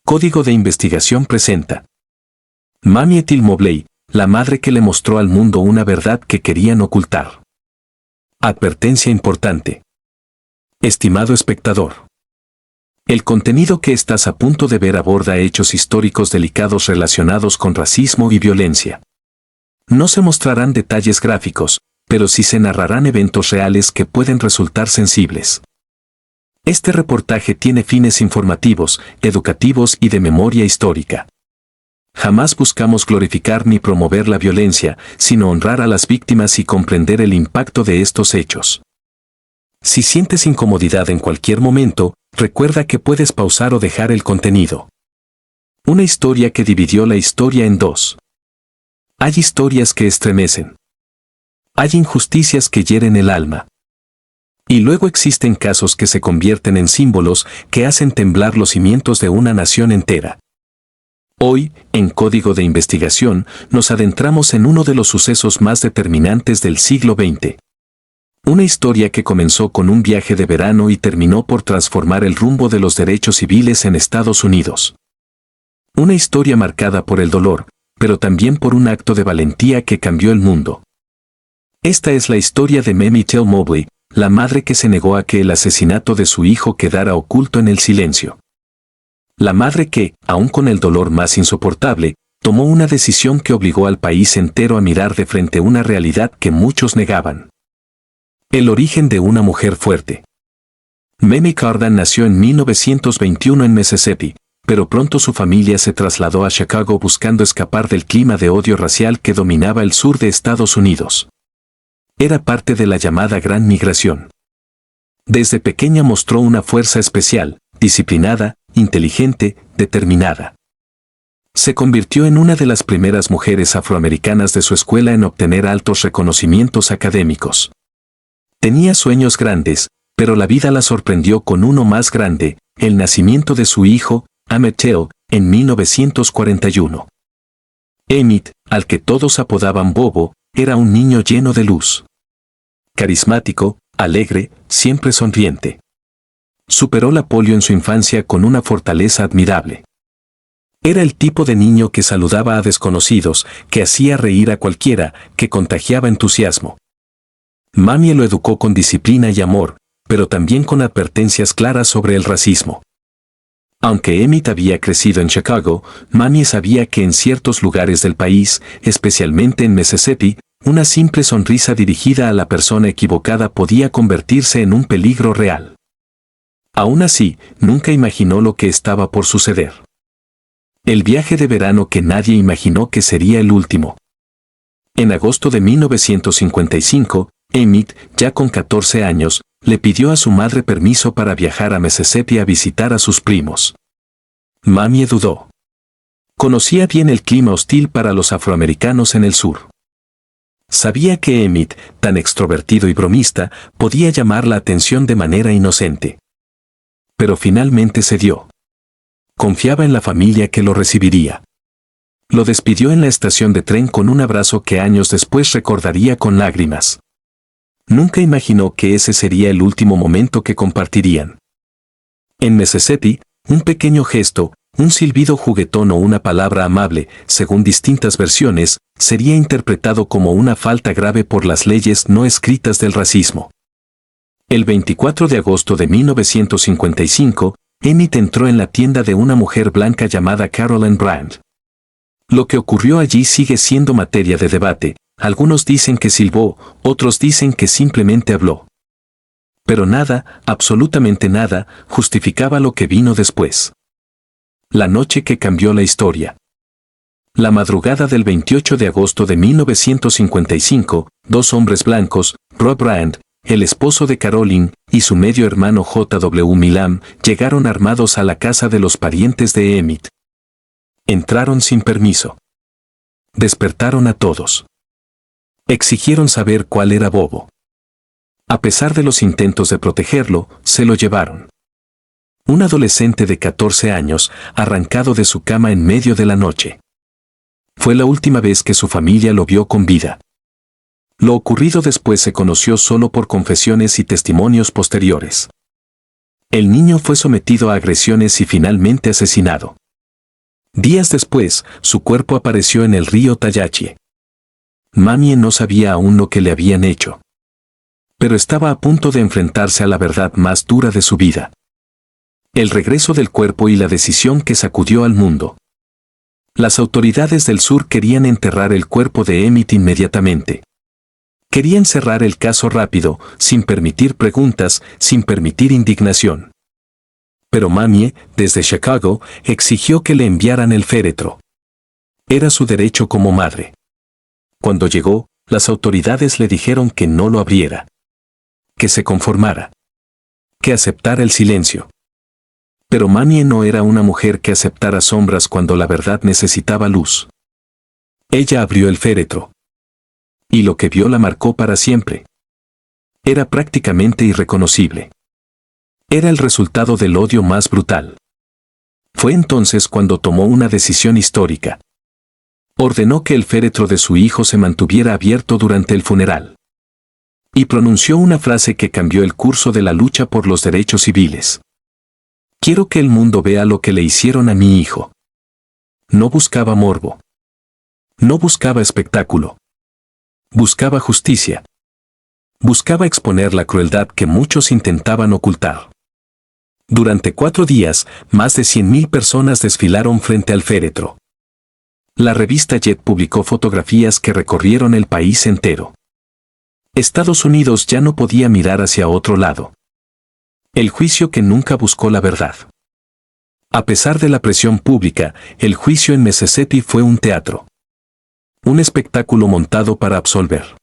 Código de Investigación presenta Mamie Ethel Mobley, la madre que le mostró al mundo una verdad que querían ocultar. Advertencia importante. Estimado espectador, el contenido que estás a punto de ver aborda hechos históricos delicados relacionados con racismo y violencia. No se mostrarán detalles gráficos, pero sí se narrarán eventos reales que pueden resultar sensibles. Este reportaje tiene fines informativos, educativos y de memoria histórica. Jamás buscamos glorificar ni promover la violencia, sino honrar a las víctimas y comprender el impacto de estos hechos. Si sientes incomodidad en cualquier momento, recuerda que puedes pausar o dejar el contenido. Una historia que dividió la historia en dos. Hay historias que estremecen. Hay injusticias que hieren el alma. Y luego existen casos que se convierten en símbolos que hacen temblar los cimientos de una nación entera. Hoy, en Código de Investigación, nos adentramos en uno de los sucesos más determinantes del siglo XX. Una historia que comenzó con un viaje de verano y terminó por transformar el rumbo de los derechos civiles en Estados Unidos. Una historia marcada por el dolor, pero también por un acto de valentía que cambió el mundo. Esta es la historia de Mamie Ethel Mobley, la madre que se negó a que el asesinato de su hijo quedara oculto en el silencio. La madre que, aun con el dolor más insoportable, tomó una decisión que obligó al país entero a mirar de frente una realidad que muchos negaban. El origen de una mujer fuerte. Mamie Cardan nació en 1921 en Mississippi, pero pronto su familia se trasladó a Chicago buscando escapar del clima de odio racial que dominaba el sur de Estados Unidos. Era parte de la llamada Gran Migración. Desde pequeña mostró una fuerza especial, disciplinada, inteligente, determinada. Se convirtió en una de las primeras mujeres afroamericanas de su escuela en obtener altos reconocimientos académicos. Tenía sueños grandes, pero la vida la sorprendió con uno más grande, el nacimiento de su hijo, Emmett Till, en 1941. Emmett, al que todos apodaban Bobo, era un niño lleno de luz. Carismático, alegre, siempre sonriente. Superó la polio en su infancia con una fortaleza admirable. Era el tipo de niño que saludaba a desconocidos, que hacía reír a cualquiera, que contagiaba entusiasmo. Mamie lo educó con disciplina y amor, pero también con advertencias claras sobre el racismo. Aunque Emmett había crecido en Chicago, Mamie sabía que en ciertos lugares del país, especialmente en Mississippi, una simple sonrisa dirigida a la persona equivocada podía convertirse en un peligro real. Aún así, nunca imaginó lo que estaba por suceder. El viaje de verano que nadie imaginó que sería el último. En agosto de 1955, Emmett, ya con 14 años, le pidió a su madre permiso para viajar a Mississippi a visitar a sus primos. Mamie dudó. Conocía bien el clima hostil para los afroamericanos en el sur. Sabía que Emmett, tan extrovertido y bromista, podía llamar la atención de manera inocente. Pero finalmente cedió. Confiaba en la familia que lo recibiría. Lo despidió en la estación de tren con un abrazo que años después recordaría con lágrimas. Nunca imaginó que ese sería el último momento que compartirían. En Mississippi, un pequeño gesto, un silbido juguetón o una palabra amable, según distintas versiones, sería interpretado como una falta grave por las leyes no escritas del racismo. El 24 de agosto de 1955, Emmett entró en la tienda de una mujer blanca llamada Carolyn Brand. Lo que ocurrió allí sigue siendo materia de debate. Algunos dicen que silbó, otros dicen que simplemente habló. Pero nada, absolutamente nada, justificaba lo que vino después. La noche que cambió la historia. La madrugada del 28 de agosto de 1955, dos hombres blancos, Rob Brand, el esposo de Carolyn, y su medio hermano J.W. Milam, llegaron armados a la casa de los parientes de Emmett. Entraron sin permiso. Despertaron a todos. Exigieron saber cuál era Bobo. A pesar de los intentos de protegerlo, se lo llevaron. Un adolescente de 14 años, arrancado de su cama en medio de la noche. Fue la última vez que su familia lo vio con vida. Lo ocurrido después se conoció solo por confesiones y testimonios posteriores. El niño fue sometido a agresiones y finalmente asesinado. Días después, su cuerpo apareció en el río Tallahassee. Mamie no sabía aún lo que le habían hecho. Pero estaba a punto de enfrentarse a la verdad más dura de su vida. El regreso del cuerpo y la decisión que sacudió al mundo. Las autoridades del sur querían enterrar el cuerpo de Emmett inmediatamente. Querían cerrar el caso rápido, sin permitir preguntas, sin permitir indignación. Pero Mamie, desde Chicago, exigió que le enviaran el féretro. Era su derecho como madre. Cuando llegó, las autoridades le dijeron que no lo abriera. Que se conformara. Que aceptara el silencio. Pero Mamie no era una mujer que aceptara sombras cuando la verdad necesitaba luz. Ella abrió el féretro. Y lo que vio la marcó para siempre. Era prácticamente irreconocible. Era el resultado del odio más brutal. Fue entonces cuando tomó una decisión histórica. Ordenó que el féretro de su hijo se mantuviera abierto durante el funeral. Y pronunció una frase que cambió el curso de la lucha por los derechos civiles. Quiero que el mundo vea lo que le hicieron a mi hijo. No buscaba morbo. No buscaba espectáculo. Buscaba justicia. Buscaba exponer la crueldad que muchos intentaban ocultar. Durante 4 días, más de 100.000 personas desfilaron frente al féretro. La revista Jet publicó fotografías que recorrieron el país entero. Estados Unidos ya no podía mirar hacia otro lado. El juicio que nunca buscó la verdad. A pesar de la presión pública, el juicio en Mississippi fue un teatro. Un espectáculo montado para absolver.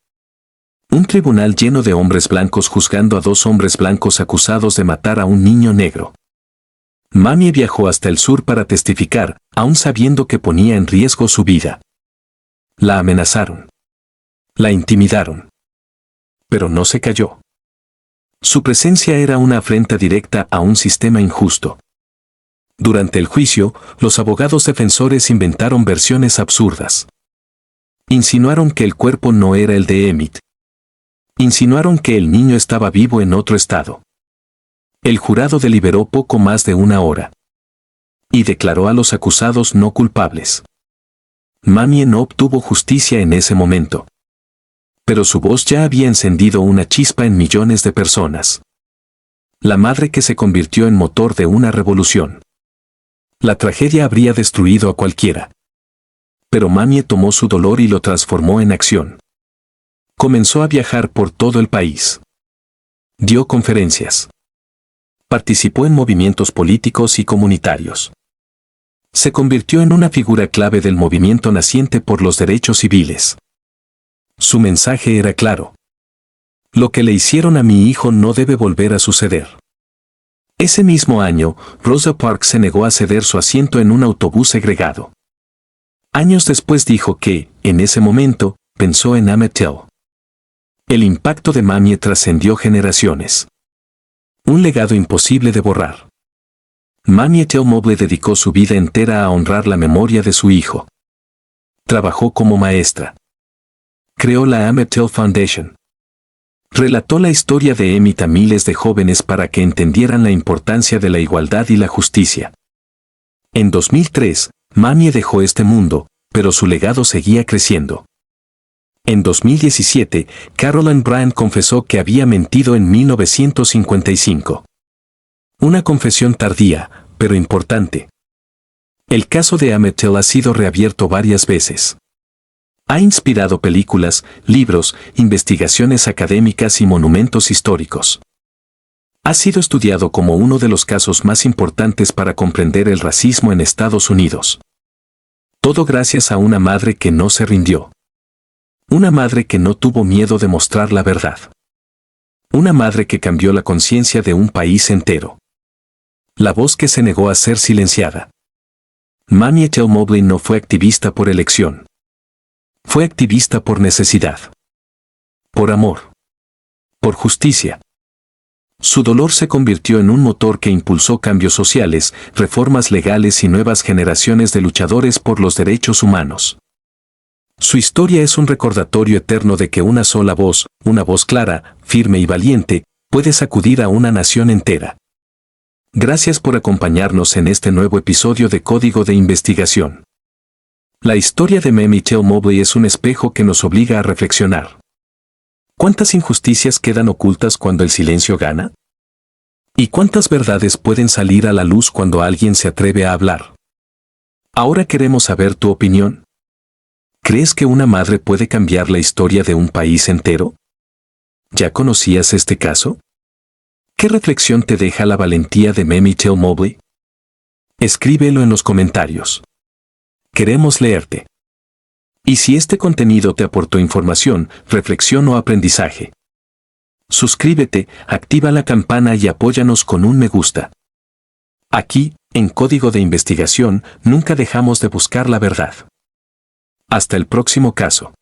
Un tribunal lleno de hombres blancos juzgando a 2 hombres blancos acusados de matar a un niño negro. Mamie viajó hasta el sur para testificar, aun sabiendo que ponía en riesgo su vida. La amenazaron. La intimidaron. Pero no se cayó. Su presencia era una afrenta directa a un sistema injusto. Durante el juicio, los abogados defensores inventaron versiones absurdas. Insinuaron que el cuerpo no era el de Emmett. Insinuaron que el niño estaba vivo en otro estado. El jurado deliberó poco más de 1 hora. Y declaró a los acusados no culpables. Mamie no obtuvo justicia en ese momento. Pero su voz ya había encendido una chispa en millones de personas. La madre que se convirtió en motor de una revolución. La tragedia habría destruido a cualquiera. Pero Mamie tomó su dolor y lo transformó en acción. Comenzó a viajar por todo el país. Dio conferencias. Participó en movimientos políticos y comunitarios. Se convirtió en una figura clave del movimiento naciente por los derechos civiles. Su mensaje era claro. Lo que le hicieron a mi hijo no debe volver a suceder. Ese mismo año, Rosa Parks se negó a ceder su asiento en un autobús segregado. Años después dijo que, en ese momento, pensó en Emmett Till. El impacto de Mamie trascendió generaciones. Un legado imposible de borrar. Mamie Till Mobley dedicó su vida entera a honrar la memoria de su hijo. Trabajó como maestra. Creó la Emmett Till Foundation. Relató la historia de Emmett a miles de jóvenes para que entendieran la importancia de la igualdad y la justicia. En 2003, Mamie dejó este mundo, pero su legado seguía creciendo. En 2017, Carolyn Bryant confesó que había mentido en 1955. Una confesión tardía, pero importante. El caso de Emmett Till ha sido reabierto varias veces. Ha inspirado películas, libros, investigaciones académicas y monumentos históricos. Ha sido estudiado como uno de los casos más importantes para comprender el racismo en Estados Unidos. Todo gracias a una madre que no se rindió. Una madre que no tuvo miedo de mostrar la verdad. Una madre que cambió la conciencia de un país entero. La voz que se negó a ser silenciada. Mamie Till Mobley no fue activista por elección. Fue activista por necesidad. Por amor. Por justicia. Su dolor se convirtió en un motor que impulsó cambios sociales, reformas legales y nuevas generaciones de luchadores por los derechos humanos. Su historia es un recordatorio eterno de que una sola voz, una voz clara, firme y valiente, puede sacudir a una nación entera. Gracias por acompañarnos en este nuevo episodio de Código de Investigación. La historia de Mamie Till Mobley es un espejo que nos obliga a reflexionar. ¿Cuántas injusticias quedan ocultas cuando el silencio gana? ¿Y cuántas verdades pueden salir a la luz cuando alguien se atreve a hablar? Ahora queremos saber tu opinión. ¿Crees que una madre puede cambiar la historia de un país entero? ¿Ya conocías este caso? ¿Qué reflexión te deja la valentía de Mamie Till Mobley? Escríbelo en los comentarios. Queremos leerte. Y si este contenido te aportó información, reflexión o aprendizaje, suscríbete, activa la campana y apóyanos con un me gusta. Aquí, en Código de Investigación, nunca dejamos de buscar la verdad. Hasta el próximo caso.